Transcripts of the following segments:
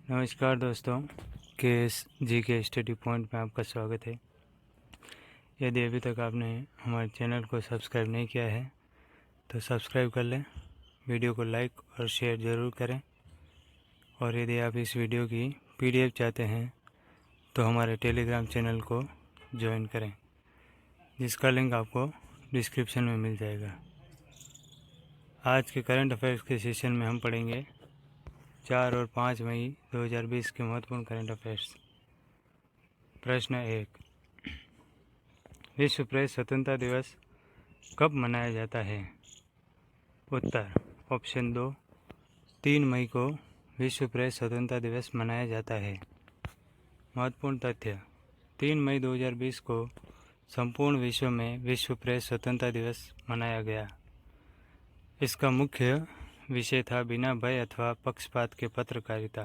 नमस्कार दोस्तों, के स्टडी पॉइंट में आपका स्वागत है। यदि अभी तक आपने हमारे चैनल को सब्सक्राइब नहीं किया है तो सब्सक्राइब कर लें, वीडियो को लाइक और शेयर ज़रूर करें। और यदि आप इस वीडियो की पीडीएफ चाहते हैं तो हमारे टेलीग्राम चैनल को ज्वाइन करें, जिसका लिंक आपको डिस्क्रिप्शन में मिल जाएगा। आज के करंट अफेयर्स के सेशन में हम पढ़ेंगे 4 और 5 मई 2020 के महत्वपूर्ण करंट अफेयर्स। प्रश्न 1, विश्व प्रेस स्वतंत्रता दिवस कब मनाया जाता है? उत्तर ऑप्शन 2, 3 मई को विश्व प्रेस स्वतंत्रता दिवस मनाया जाता है। महत्वपूर्ण तथ्य: 3 मई 2020 को संपूर्ण विश्व में विश्व प्रेस स्वतंत्रता दिवस मनाया गया। इसका मुख्य विषय था बिना भय अथवा पक्षपात के पत्रकारिता,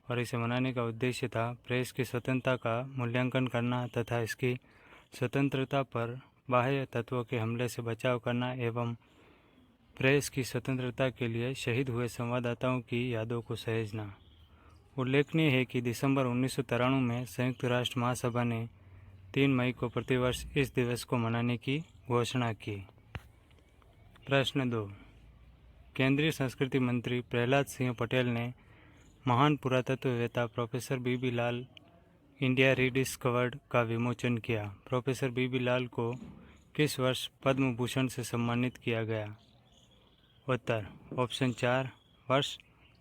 और इसे मनाने का उद्देश्य था प्रेस की स्वतंत्रता का मूल्यांकन करना तथा इसकी स्वतंत्रता पर बाह्य तत्वों के हमले से बचाव करना एवं प्रेस की स्वतंत्रता के लिए शहीद हुए संवाददाताओं की यादों को सहेजना। उल्लेखनीय है कि दिसंबर 1993 में संयुक्त राष्ट्र महासभा ने 3 मई को प्रतिवर्ष इस दिवस को मनाने की घोषणा की। प्रश्न 2, केंद्रीय संस्कृति मंत्री प्रहलाद सिंह पटेल ने महान पुरातत्ववेत्ता प्रोफेसर बीबी लाल इंडिया रीडिस्कवर्ड का विमोचन किया। प्रोफेसर बीबी लाल को किस वर्ष पद्म भूषण से सम्मानित किया गया? उत्तर ऑप्शन 4, वर्ष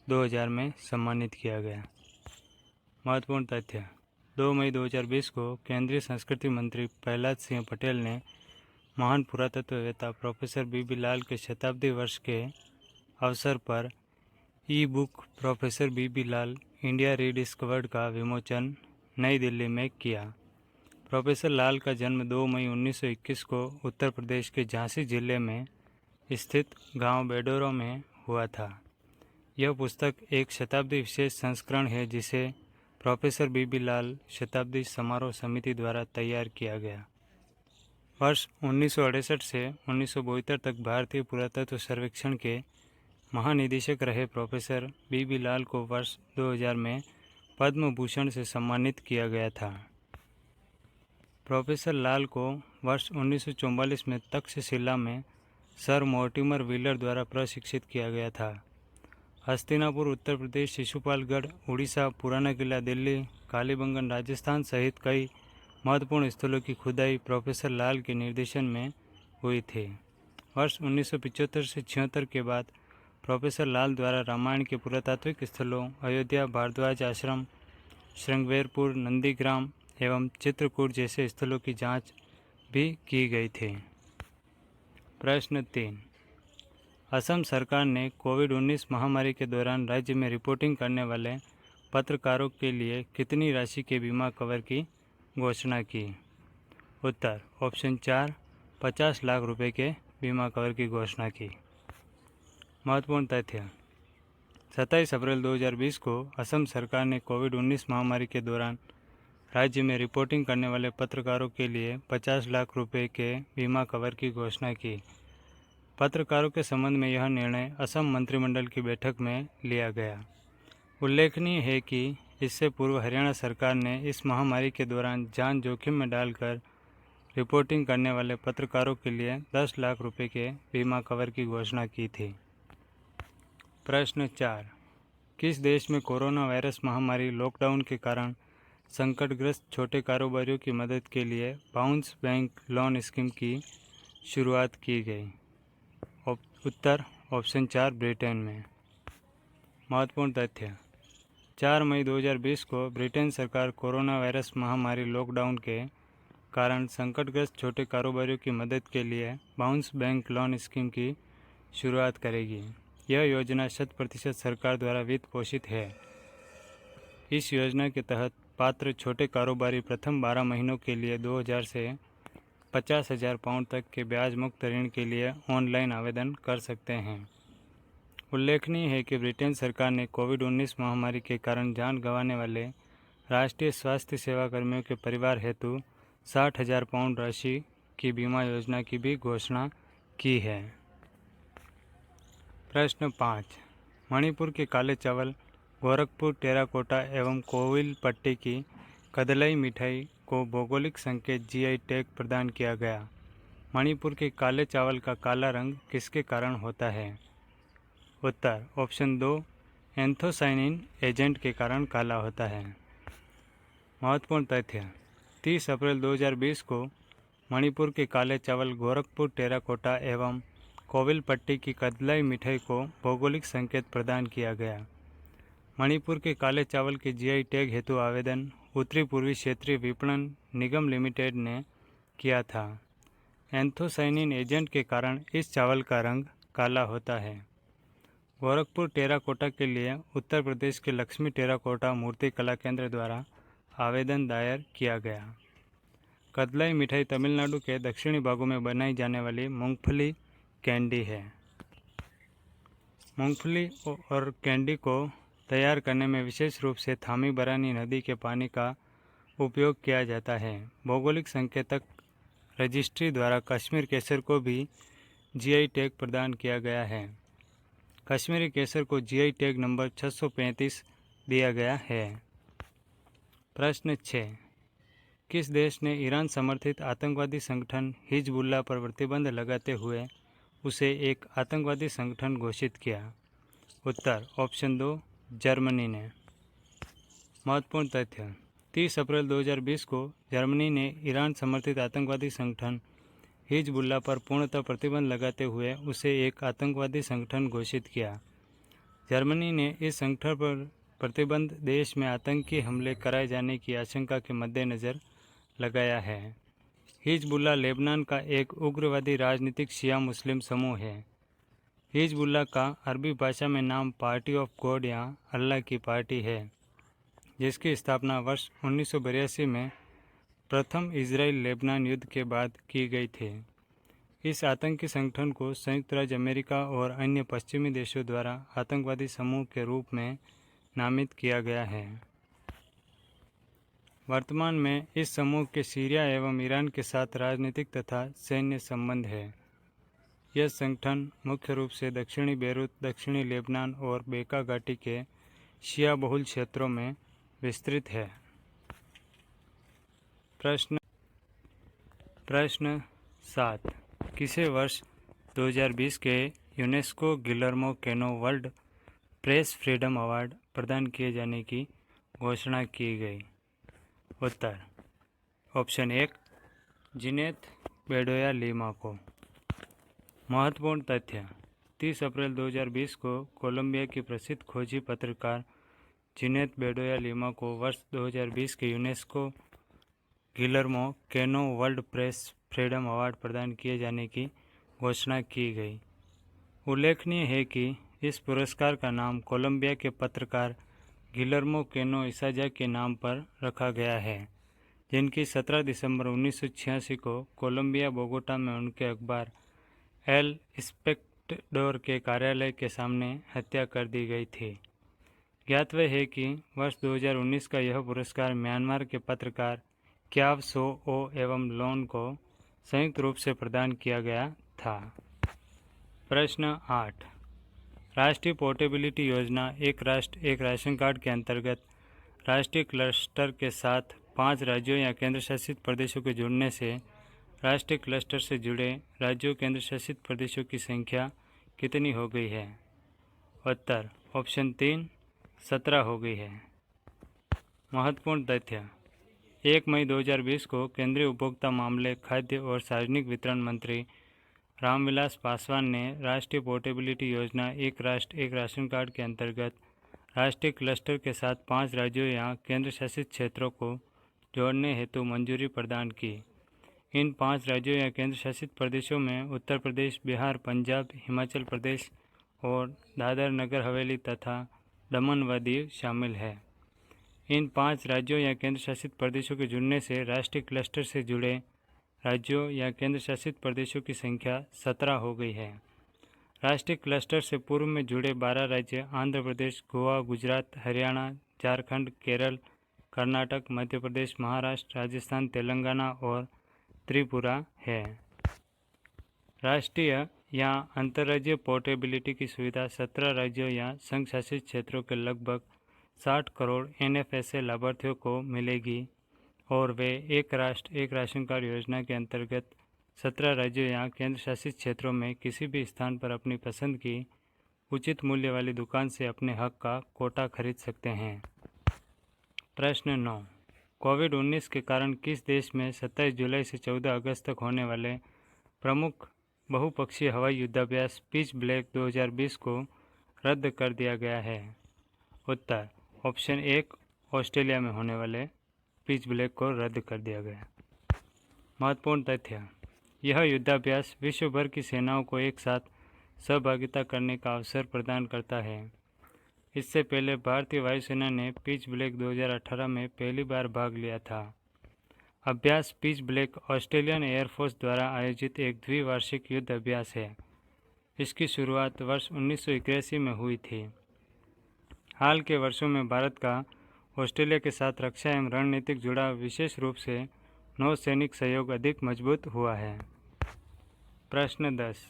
2000 में सम्मानित किया गया। महत्वपूर्ण तथ्य: 2 मई 2020 को केंद्रीय संस्कृति मंत्री प्रहलाद सिंह पटेल ने महान पुरातत्ववेत्ता प्रोफेसर बीबी लाल के शताब्दी वर्ष के अवसर पर ई बुक प्रोफेसर बीबी लाल इंडिया रीडिस्कवर्ड का विमोचन नई दिल्ली में किया। प्रोफेसर लाल का जन्म 2 मई 1921 को उत्तर प्रदेश के झांसी जिले में स्थित गांव बेडोरो में हुआ था। यह पुस्तक एक शताब्दी विशेष संस्करण है जिसे प्रोफेसर बीबी लाल शताब्दी समारोह समिति द्वारा तैयार किया गया। वर्ष 1968 से 1972 तक भारतीय पुरातत्व सर्वेक्षण के महानिदेशक रहे प्रोफेसर बीबी लाल को वर्ष 2000 में पद्म भूषण से सम्मानित किया गया था। प्रोफेसर लाल को वर्ष 1944 में तक्षशिला में सर मोर्टिमर व्हीलर द्वारा प्रशिक्षित किया गया था। हस्तिनापुर उत्तर प्रदेश, शिशुपालगढ़ उड़ीसा, पुराना किला दिल्ली, कालीबंगन राजस्थान सहित कई महत्वपूर्ण स्थलों की खुदाई प्रोफेसर लाल के निर्देशन में हुई थी। वर्ष 1975 से 76 के बाद प्रोफेसर लाल द्वारा रामायण के पुरातात्विक स्थलों अयोध्या, भारद्वाज आश्रम, श्रृंगवेरपुर, नंदीग्राम एवं चित्रकूट जैसे स्थलों की जांच भी की गई थी। प्रश्न 3, असम सरकार ने कोविड-19 महामारी के दौरान राज्य में रिपोर्टिंग करने वाले पत्रकारों के लिए कितनी राशि के बीमा कवर की घोषणा की? उत्तर ऑप्शन 4, 50 लाख रुपए के बीमा कवर की घोषणा की। महत्वपूर्ण तथ्य: 27 अप्रैल 2020 को असम सरकार ने कोविड-19 महामारी के दौरान राज्य में रिपोर्टिंग करने वाले पत्रकारों के लिए 50 लाख रुपए के बीमा कवर की घोषणा की। पत्रकारों के संबंध में यह निर्णय असम मंत्रिमंडल की बैठक में लिया गया। उल्लेखनीय है कि इससे पूर्व हरियाणा सरकार ने इस महामारी के दौरान जान जोखिम में डालकर रिपोर्टिंग करने वाले पत्रकारों के लिए 10 लाख रुपए के बीमा कवर की घोषणा की थी। प्रश्न 4, किस देश में कोरोना वायरस महामारी लॉकडाउन के कारण संकटग्रस्त छोटे कारोबारियों की मदद के लिए बाउंस बैंक लोन स्कीम की शुरुआत की गई? उत्तर ऑप्शन 4, ब्रिटेन में। महत्वपूर्ण तथ्य: 4 मई 2020 को ब्रिटेन सरकार कोरोना वायरस महामारी लॉकडाउन के कारण संकटग्रस्त छोटे कारोबारियों की मदद के लिए बाउंस बैंक लोन स्कीम की शुरुआत करेगी। यह योजना 100% सरकार द्वारा वित्त पोषित है। इस योजना के तहत पात्र छोटे कारोबारी प्रथम 12 महीनों के लिए 2000 से 50,000 पाउंड तक के ब्याज मुक्त ऋण के लिए ऑनलाइन आवेदन कर सकते हैं। उल्लेखनीय है कि ब्रिटेन सरकार ने कोविड-19 महामारी के कारण जान गंवाने वाले राष्ट्रीय स्वास्थ्य सेवा कर्मियों के परिवार हेतु 60,000 पाउंड राशि की बीमा योजना की भी घोषणा की है। प्रश्न 5, मणिपुर के काले चावल गोरखपुर टेराकोटा एवं कोविलपट्टी की कदलाई मिठाई को भौगोलिक संकेत जीआई टैग प्रदान किया गया। मणिपुर के काले चावल का काला रंग किसके कारण होता है? उत्तर ऑप्शन 2 एंथोसाइनिन एजेंट के कारण काला होता है। महत्वपूर्ण तथ्य 30 अप्रैल 2020 को मणिपुर के काले चावल गोरखपुर टेराकोटा एवं कोविलपट्टी की कदलाई मिठाई को भौगोलिक संकेत प्रदान किया गया। मणिपुर के काले चावल के जीआई टैग हेतु आवेदन उत्तरी पूर्वी क्षेत्रीय विपणन निगम लिमिटेड ने किया था। एंथोसाइनिन एजेंट के कारण इस चावल का रंग काला होता है। गोरखपुर टेराकोटा के लिए उत्तर प्रदेश के लक्ष्मी टेराकोटा मूर्ति कला केंद्र द्वारा आवेदन दायर किया गया। कदलाई मिठाई तमिलनाडु के दक्षिणी भागों में बनाई जाने वाली मूंगफली कैंडी है। मूंगफली और कैंडी को तैयार करने में विशेष रूप से थामीबरानी नदी के पानी का उपयोग किया जाता है। भौगोलिक संकेतक रजिस्ट्री द्वारा कश्मीर केसर को भी जीआई टैग प्रदान किया गया है। कश्मीरी केसर को जीआई टैग नंबर 635 दिया गया है। प्रश्न 6 किस देश ने ईरान समर्थित आतंकवादी संगठन हिजबुल्लाह पर प्रतिबंध लगाते हुए उसे एक आतंकवादी संगठन घोषित किया? उत्तर ऑप्शन 2 जर्मनी ने। महत्वपूर्ण तथ्य 30 अप्रैल 2020 को जर्मनी ने ईरान समर्थित आतंकवादी संगठन हिजबुल्लाह पर पूर्णतः प्रतिबंध लगाते हुए उसे एक आतंकवादी संगठन घोषित किया। जर्मनी ने इस संगठन पर प्रतिबंध देश में आतंकी हमले कराए जाने की आशंका के मद्देनज़र लगाया है। हिजबुल्लाह लेबनान का एक उग्रवादी राजनीतिक शिया मुस्लिम समूह है। हिजबुल्लाह का अरबी भाषा में नाम पार्टी ऑफ गॉड या अल्लाह की पार्टी है, जिसकी स्थापना वर्ष 1982 में प्रथम इजराइल लेबनान युद्ध के बाद की गई थी। इस आतंकी संगठन को संयुक्त राज्य अमेरिका और अन्य पश्चिमी देशों द्वारा आतंकवादी समूह के रूप में नामित किया गया है। वर्तमान में इस समूह के सीरिया एवं ईरान के साथ राजनीतिक तथा सैन्य संबंध है। यह संगठन मुख्य रूप से दक्षिणी बेरूत, दक्षिणी लेबनान और बेका घाटी के शिया बहुल क्षेत्रों में विस्तृत है। प्रश्न 7 किसे वर्ष 2020 के UNESCO Guillermo canoe world press freedom award प्रदान किए जाने की घोषणा की गई? उत्तर ऑप्शन 1 जिनेथ बेडोया लिमा को। महत्वपूर्ण तथ्य 30 अप्रैल 2020 को कोलंबिया की प्रसिद्ध खोजी पत्रकार जिनेथ बेडोया लिमा को वर्ष 2020 के UNESCO Guillermo canoe world press freedom award प्रदान किए जाने की घोषणा की गई। उल्लेखनीय है कि इस पुरस्कार का नाम कोलंबिया के पत्रकार गिलर्मो कैनो इसाजा के नाम पर रखा गया है, जिनकी 17 दिसंबर 1986 को कोलंबिया बोगोटा में उनके अखबार एल स्पेक्टडोर के कार्यालय के सामने हत्या कर दी गई थी। ज्ञातव्य है कि वर्ष 2019 का यह पुरस्कार म्यांमार के पत्रकार क्याव सो ओ एवं लोन को संयुक्त रूप से प्रदान किया गया था। प्रश्न 8 राष्ट्रीय पोर्टेबिलिटी योजना एक राष्ट्र एक राशन कार्ड के अंतर्गत राष्ट्रीय क्लस्टर के साथ 5 राज्यों या केंद्र शासित प्रदेशों के जुड़ने से राष्ट्रीय क्लस्टर से जुड़े राज्यों केंद्र शासित प्रदेशों की संख्या कितनी हो गई है? उत्तर ऑप्शन 3 17 हो गई है। महत्वपूर्ण तथ्य 1 मई 2020 को केंद्रीय उपभोक्ता मामले, खाद्य और सार्वजनिक वितरण मंत्री रामविलास पासवान ने राष्ट्रीय पोर्टेबिलिटी योजना एक राष्ट्र एक राशन कार्ड के अंतर्गत राष्ट्रीय क्लस्टर के साथ 5 राज्यों या केंद्र शासित क्षेत्रों को जोड़ने हेतु मंजूरी प्रदान की। इन 5 राज्यों या केंद्र शासित प्रदेशों में उत्तर प्रदेश, बिहार, पंजाब, हिमाचल प्रदेश और दादर नगर हवेली तथा दमन व दीव शामिल है। इन 5 राज्यों या केंद्र शासित प्रदेशों के जुड़ने से राष्ट्रीय क्लस्टर से जुड़े राज्यों या केंद्र शासित प्रदेशों की संख्या 17 हो गई है। राष्ट्रीय क्लस्टर से पूर्व में जुड़े 12 राज्य आंध्र प्रदेश, गोवा, गुजरात, हरियाणा, झारखंड, केरल, कर्नाटक, मध्य प्रदेश, महाराष्ट्र, राजस्थान, तेलंगाना और त्रिपुरा है। राष्ट्रीय या अंतर्राज्यीय पोर्टेबिलिटी की सुविधा 17 राज्यों या संघ शासित क्षेत्रों के लगभग 60 करोड़ NFSA लाभार्थियों को मिलेगी और वे एक राष्ट्र एक राशन कार्ड योजना के अंतर्गत 17 राज्यों या केंद्र शासित क्षेत्रों में किसी भी स्थान पर अपनी पसंद की उचित मूल्य वाली दुकान से अपने हक का कोटा खरीद सकते हैं। प्रश्न 9। कोविड-19 के कारण किस देश में 27 जुलाई से 14 अगस्त तक होने वाले प्रमुख बहुपक्षीय हवाई युद्धाभ्यास पिच ब्लैक 2020 को रद्द कर दिया गया है? उत्तर ऑप्शन 1 ऑस्ट्रेलिया में होने वाले पिच ब्लैक को रद्द कर दिया गया। महत्वपूर्ण तथ्य, यह युद्धाभ्यास विश्व भर की सेनाओं को एक साथ सहभागिता करने का अवसर प्रदान करता है। इससे पहले भारतीय वायुसेना ने पिच ब्लैक 2018 में पहली बार भाग लिया था। अभ्यास पिच ब्लैक ऑस्ट्रेलियन एयरफोर्स द्वारा आयोजित एक द्विवार्षिक युद्ध अभ्यास है। इसकी शुरुआत वर्ष 1981 में हुई थी। हाल के वर्षों में भारत का ऑस्ट्रेलिया के साथ रक्षा एवं रणनीतिक जुड़ाव विशेष रूप से नौसैनिक सहयोग अधिक मजबूत हुआ है। प्रश्न 10।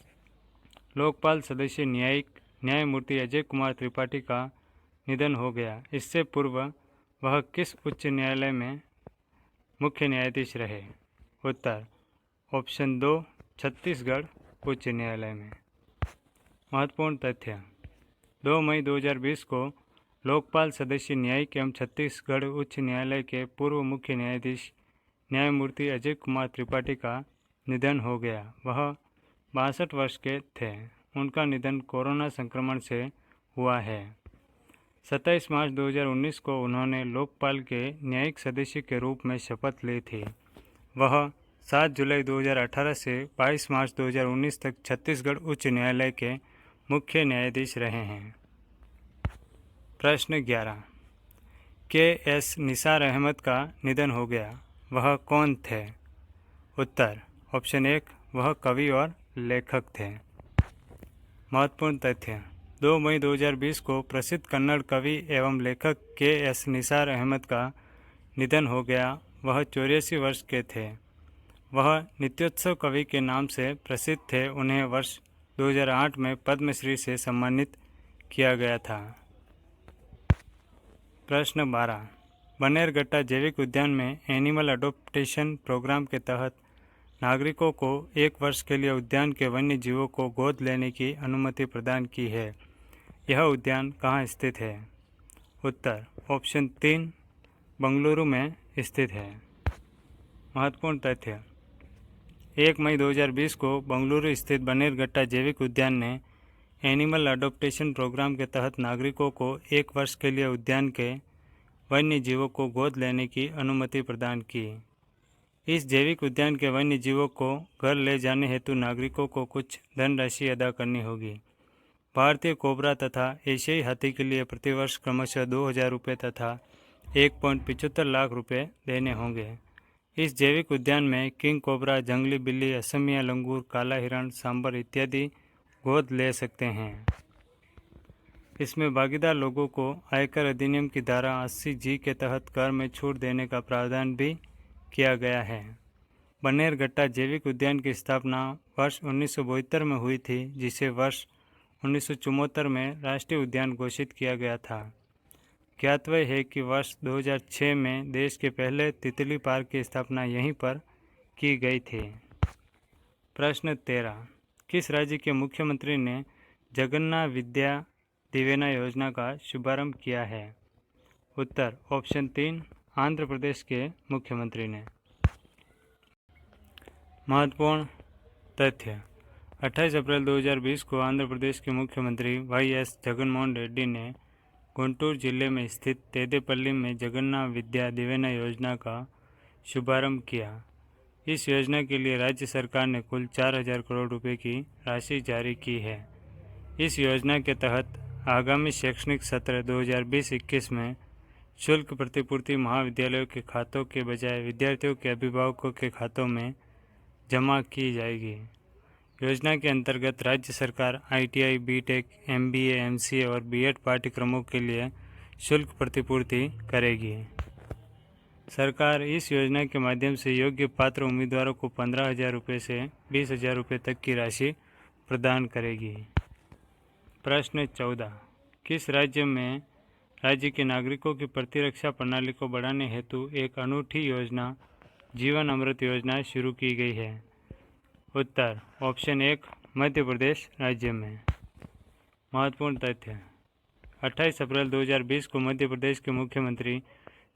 लोकपाल सदस्य न्यायमूर्ति अजय कुमार त्रिपाठी का निधन हो गया। इससे पूर्व वह किस उच्च न्यायालय में मुख्य न्यायाधीश रहे? उत्तर ऑप्शन 2 छत्तीसगढ़ उच्च न्यायालय में। महत्वपूर्ण तथ्य, 2 मई 2020 को लोकपाल सदस्य न्यायिक एवं छत्तीसगढ़ उच्च न्यायालय के पूर्व मुख्य न्यायाधीश न्यायमूर्ति अजय कुमार त्रिपाठी का निधन हो गया। वह 62 वर्ष के थे। उनका निधन कोरोना संक्रमण से हुआ है। 27 मार्च 2019 को उन्होंने लोकपाल के न्यायिक सदस्य के रूप में शपथ ली थी। वह 7 जुलाई 2018 से 22 मार्च 2019 तक छत्तीसगढ़ उच्च न्यायालय के मुख्य न्यायाधीश रहे हैं। प्रश्न 11। के.एस. निसार अहमद का निधन हो गया। वह कौन थे? उत्तर ऑप्शन 1 वह कवि और लेखक थे। महत्वपूर्ण तथ्य, 2 मई 2020 को प्रसिद्ध कन्नड़ कवि एवं लेखक के.एस. निसार अहमद का निधन हो गया। वह 84 वर्ष के थे। वह नित्योत्सव कवि के नाम से प्रसिद्ध थे। उन्हें वर्ष 2008 में पद्मश्री से सम्मानित किया गया था। प्रश्न 12। बनेरघट्टा जैविक उद्यान में एनिमल अडॉप्टेशन प्रोग्राम के तहत नागरिकों को 1 वर्ष के लिए उद्यान के वन्य जीवों को गोद लेने की अनुमति प्रदान की है। यह उद्यान कहाँ स्थित है? उत्तर ऑप्शन 3 बंगलुरु में स्थित है। महत्वपूर्ण तथ्य, 1 मई 2020 को बंगलुरु स्थित बनेरघट्टा जैविक उद्यान ने एनिमल अडॉप्टेशन प्रोग्राम के तहत नागरिकों को 1 वर्ष के लिए उद्यान के वन्य जीवों को गोद लेने की अनुमति प्रदान की। इस जैविक उद्यान के वन्य जीवों को घर ले जाने हेतु नागरिकों को कुछ धनराशि अदा करनी होगी। भारतीय कोबरा तथा एशियाई हाथी के लिए प्रतिवर्ष क्रमशः 2000 रुपये तथा 1.75 लाख रुपये देने होंगे। इस जैविक उद्यान में किंग कोबरा, जंगली बिल्ली, असमिया लंगूर, काला हिरण, सांबर इत्यादि गोद ले सकते हैं। इसमें भागीदार लोगों को आयकर अधिनियम की धारा 80G के तहत कर में छूट देने का प्रावधान भी किया गया है। बनेरघट्टा जैविक उद्यान की स्थापना वर्ष 1972 में हुई थी, जिसे वर्ष 1974 में राष्ट्रीय उद्यान घोषित किया गया था। ज्ञातव्य है कि वर्ष 2006 में देश के पहले तितली पार्क की स्थापना यहीं पर की गई थी। प्रश्न 13। किस राज्य के मुख्यमंत्री ने जगन्नाथ विद्या दिवेना योजना का शुभारंभ किया है? उत्तर ऑप्शन 3 आंध्र प्रदेश के मुख्यमंत्री ने। महत्वपूर्ण तथ्य, 28 अप्रैल 2020 को आंध्र प्रदेश के मुख्यमंत्री वाई.एस. जगनमोहन रेड्डी ने गुंटूर जिले में स्थित तेदेपल्ली में जगन्नाथ विद्या दिवेना योजना का शुभारंभ किया। इस योजना के लिए राज्य सरकार ने कुल 4000 करोड़ रुपए की राशि जारी की है। इस योजना के तहत आगामी शैक्षणिक सत्र 2020-21 में शुल्क प्रतिपूर्ति महाविद्यालयों के खातों के बजाय विद्यार्थियों के अभिभावकों के खातों में जमा की जाएगी। योजना के अंतर्गत राज्य सरकार ITI, BTech, MBA, MCA और B.Ed पाठ्यक्रमों के लिए शुल्क प्रतिपूर्ति करेगी। सरकार इस योजना के माध्यम से योग्य पात्र उम्मीदवारों को 15,000 रुपये से 20,000 रुपये तक की राशि प्रदान करेगी। प्रश्न 14। किस राज्य में राज्य के नागरिकों की प्रतिरक्षा प्रणाली को बढ़ाने हेतु एक अनूठी योजना जीवन अमृत योजना शुरू की गई है। उत्तर ऑप्शन 1 मध्य प्रदेश राज्य में। महत्वपूर्ण तथ्य 28 अप्रैल 2020 को मध्य प्रदेश के मुख्यमंत्री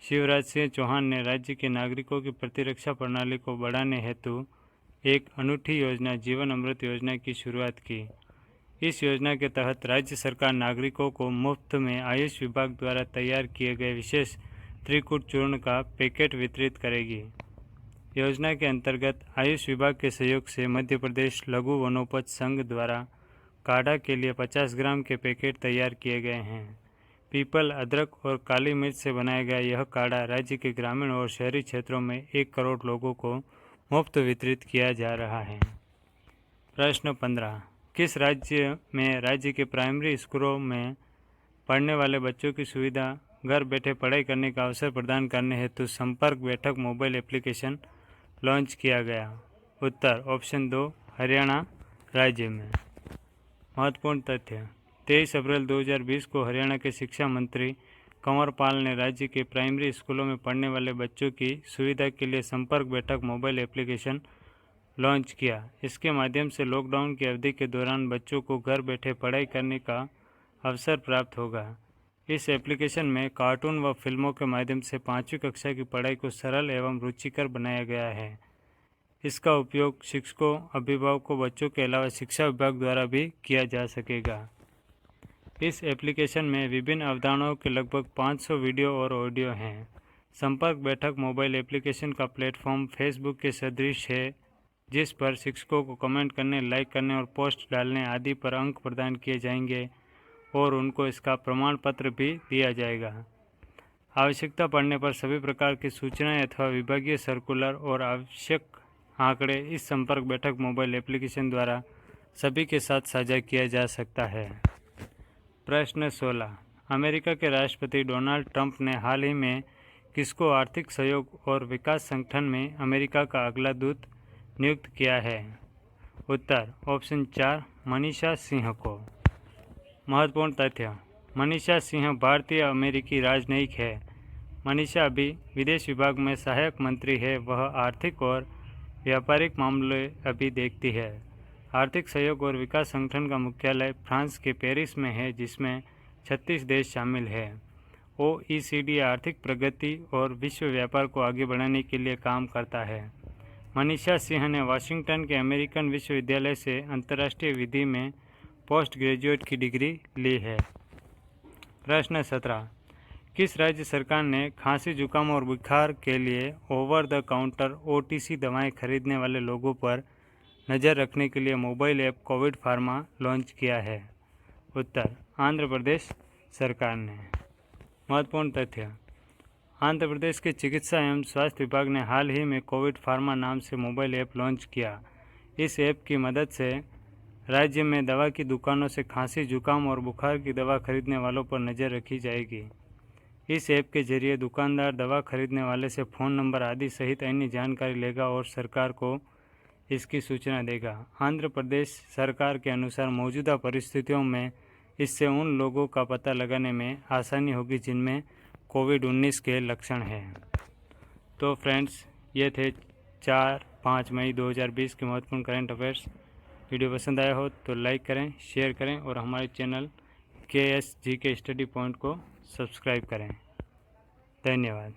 शिवराज सिंह चौहान ने राज्य के नागरिकों की प्रतिरक्षा प्रणाली को बढ़ाने हेतु एक अनूठी योजना जीवन अमृत योजना की शुरुआत की। इस योजना के तहत राज्य सरकार नागरिकों को मुफ्त में आयुष विभाग द्वारा तैयार किए गए विशेष त्रिकूट चूर्ण का पैकेट वितरित करेगी। योजना के अंतर्गत आयुष विभाग के सहयोग से मध्य प्रदेश लघु वनोपज संघ द्वारा काढ़ा के लिए 50 ग्राम के पैकेट तैयार किए गए हैं। पीपल, अदरक और काली मिर्च से बनाया गया यह काढ़ा राज्य के ग्रामीण और शहरी क्षेत्रों में 1 करोड़ लोगों को मुफ्त वितरित किया जा रहा है। प्रश्न 15 किस राज्य में राज्य के प्राइमरी स्कूलों में पढ़ने वाले बच्चों की सुविधा घर बैठे पढ़ाई करने का अवसर प्रदान करने हेतु संपर्क बैठक मोबाइल एप्लीकेशन लॉन्च किया गया? उत्तर ऑप्शन 2 हरियाणा राज्य में। महत्वपूर्ण तथ्य 23 अप्रैल 2020 को हरियाणा के शिक्षा मंत्री कंवर पाल ने राज्य के प्राइमरी स्कूलों में पढ़ने वाले बच्चों की सुविधा के लिए संपर्क बैठक मोबाइल एप्लीकेशन लॉन्च किया। इसके माध्यम से लॉकडाउन की अवधि के दौरान बच्चों को घर बैठे पढ़ाई करने का अवसर प्राप्त होगा। इस एप्लीकेशन में कार्टून व फिल्मों के माध्यम से 5वीं कक्षा की पढ़ाई को सरल एवं रुचिकर बनाया गया है। इसका उपयोग शिक्षकों, अभिभावकों, बच्चों के अलावा शिक्षा विभाग द्वारा भी किया जा सकेगा। इस एप्लीकेशन में विभिन्न अवधारणाओं के लगभग 500 वीडियो और ऑडियो हैं। संपर्क बैठक मोबाइल एप्लीकेशन का प्लेटफॉर्म फेसबुक के सदृश है, जिस पर शिक्षकों को कमेंट करने, लाइक करने और पोस्ट डालने आदि पर अंक प्रदान किए जाएंगे और उनको इसका प्रमाण पत्र भी दिया जाएगा। आवश्यकता पड़ने पर सभी प्रकार की सूचनाएं अथवा विभागीय सर्कुलर और आवश्यक आंकड़े इस संपर्क बैठक मोबाइल एप्लीकेशन द्वारा सभी के साथ साझा किया जा सकता है। प्रश्न 16 अमेरिका के राष्ट्रपति डोनाल्ड ट्रंप ने हाल ही में किसको आर्थिक सहयोग और विकास संगठन में अमेरिका का अगला दूत नियुक्त किया है? उत्तर ऑप्शन 4 मनीषा सिंह को। महत्वपूर्ण तथ्य मनीषा सिंह भारतीय अमेरिकी राजनयिक है। मनीषा अभी विदेश विभाग में सहायक मंत्री है। वह आर्थिक और व्यापारिक मामले अभी देखती है। आर्थिक सहयोग और विकास संगठन का मुख्यालय फ्रांस के पेरिस में है, जिसमें 36 देश शामिल हैं। OECD आर्थिक प्रगति और विश्व व्यापार को आगे बढ़ाने के लिए काम करता है। मनीषा सिंह ने वाशिंगटन के अमेरिकन विश्वविद्यालय से अंतर्राष्ट्रीय विधि में पोस्ट ग्रेजुएट की डिग्री ली है। प्रश्न 17 किस राज्य सरकार ने खांसी, जुकाम और बुखार के लिए ओवर द काउंटर OTC दवाएं खरीदने वाले लोगों पर नज़र रखने के लिए mobile app Covid pharma launch किया है? उत्तर आंध्र प्रदेश सरकार ने। महत्वपूर्ण तथ्य आंध्र प्रदेश के चिकित्सा एवं स्वास्थ्य विभाग ने हाल ही में कोविड फार्मा नाम से मोबाइल ऐप लॉन्च किया। इस ऐप की मदद से राज्य में दवा की दुकानों से खांसी, जुकाम और बुखार की दवा खरीदने वालों पर नज़र रखी जाएगी। इस ऐप के जरिए दुकानदार दवा खरीदने वाले से फ़ोन नंबर आदि सहित अन्य जानकारी लेगा और सरकार को इसकी सूचना देगा। आंध्र प्रदेश सरकार के अनुसार मौजूदा परिस्थितियों में इससे उन लोगों का पता लगाने में आसानी होगी जिनमें कोविड-19 के लक्षण हैं। तो फ्रेंड्स, ये थे 4-5 मई 2020 के महत्वपूर्ण करंट अफेयर्स। वीडियो पसंद आया हो तो लाइक करें, शेयर करें और हमारे चैनल KSGK स्टडी पॉइंट को सब्सक्राइब करें। धन्यवाद।